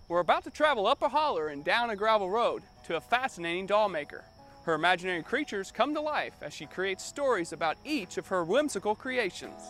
We're about to travel up a holler and down a gravel road to a fascinating doll maker. Her imaginary creatures come to life as she creates stories about each of her whimsical creations.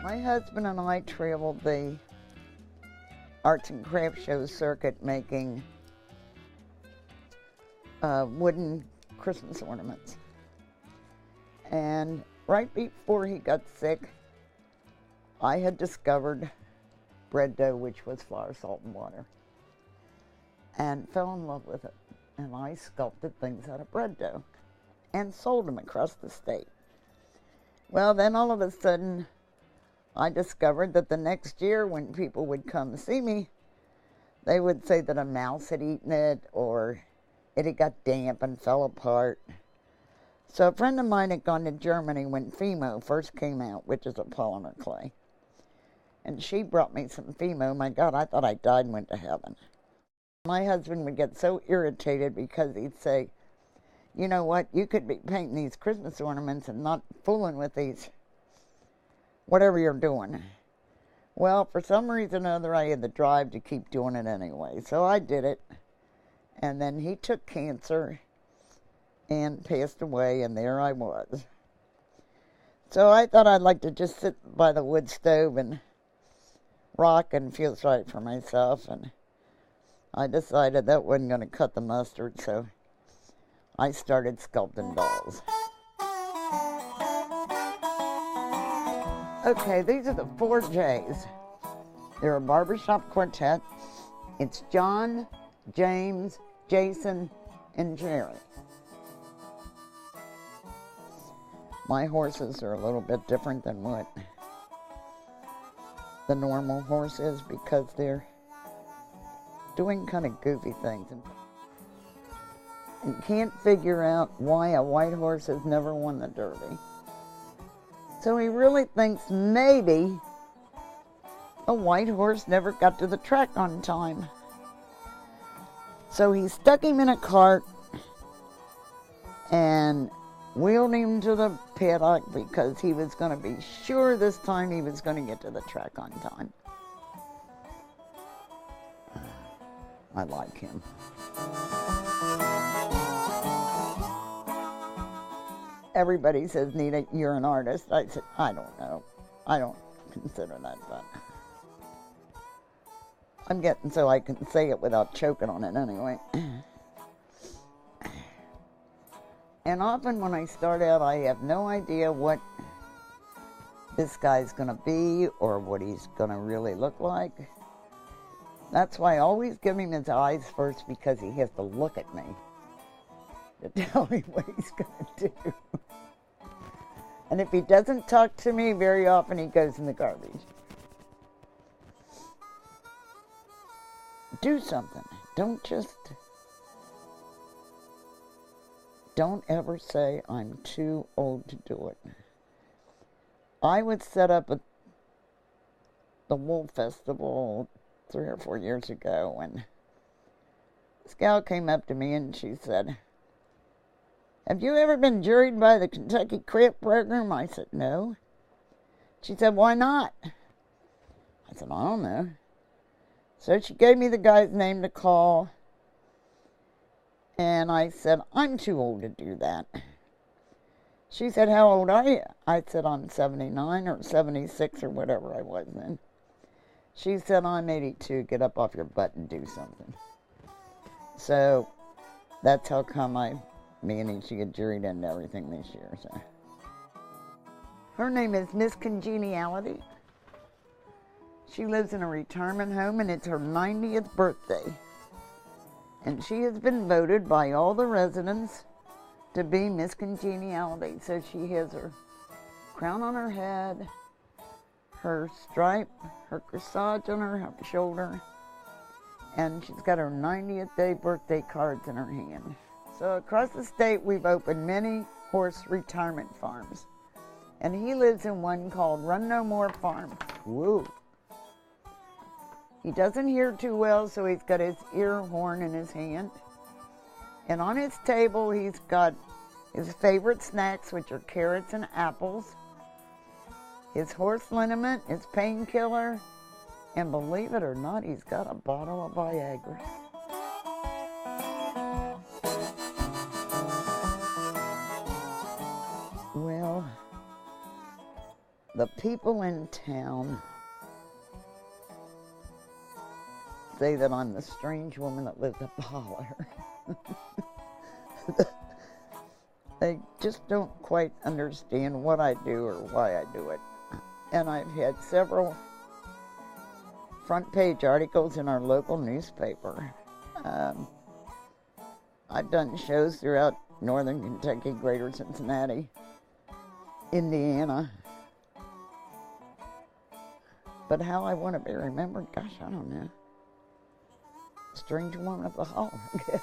My husband and I traveled the arts and crafts show circuit making wooden Christmas ornaments. And right before he got sick, I had discovered bread dough, which was flour, salt, and water, and fell in love with it. And I sculpted things out of bread dough and sold them across the state. Well, then all of a sudden, I discovered that the next year when people would come see me, they would say that a mouse had eaten it or it had got damp and fell apart. So a friend of mine had gone to Germany when Fimo first came out, which is a polymer clay. And she brought me some Fimo. My God, I thought I died and went to heaven. My husband would get so irritated because he'd say, you know what, you could be painting these Christmas ornaments and not fooling with these whatever you're doing. Well, for some reason or other, I had the drive to keep doing it anyway. So I did it. And then he took cancer and passed away, and there I was. So I thought I'd like to just sit by the wood stove and rock and feel sorry for myself. And I decided that wasn't going to cut the mustard, so I started sculpting dolls. Okay, these are the 4 J's. They're a barbershop quartet. It's John, James, Jason, and Jerry. My horses are a little bit different than what the normal horse is because they're doing kind of goofy things. And can't figure out why a white horse has never won the Derby. So he really thinks maybe a white horse never got to the track on time. So he stuck him in a cart and wheeled him to the paddock because he was going to be sure this time he was going to get to the track on time. I like him. Everybody says, Nita, you're an artist. I said, I don't know. I don't consider that, but I'm getting so I can say it without choking on it anyway. And often when I start out, I have no idea what this guy's going to be or what he's going to really look like. That's why I always give him his eyes first, because he has to look at me to tell me what he's going to do. And if he doesn't talk to me, very often he goes in the garbage. Do something. Don't ever say, I'm too old to do it. I would set up the Wool Festival 3 or 4 years ago, and this gal came up to me and she said, have you ever been juried by the Kentucky Craft Program? I said, no. She said, why not? I said, I don't know. So she gave me the guy's name to call, and I said, I'm too old to do that. She said, how old are you? I said, I'm 79 or 76 or whatever I was then. She said, I'm 82. Get up off your butt and do something. So that's how come me and she get juried into everything this year. So her name is Miss Congeniality. She lives in a retirement home, and it's her 90th birthday. And she has been voted by all the residents to be Miss Congeniality. So she has her crown on her head, her stripe, her corsage on her shoulder, and she's got her 90th day birthday cards in her hand. So across the state, we've opened many horse retirement farms. And he lives in one called Run No More Farm. Woo. He doesn't hear too well, so he's got his ear horn in his hand. And on his table, he's got his favorite snacks, which are carrots and apples, his horse liniment, his painkiller, and believe it or not, he's got a bottle of Viagra. Well, the people in town say that I'm the strange woman that lives up the holler. They just don't quite understand what I do or why I do it. And I've had several front page articles in our local newspaper. I've done shows throughout northern Kentucky, greater Cincinnati, Indiana. But how I want to be remembered, gosh, I don't know. Strange woman of the holler, I guess.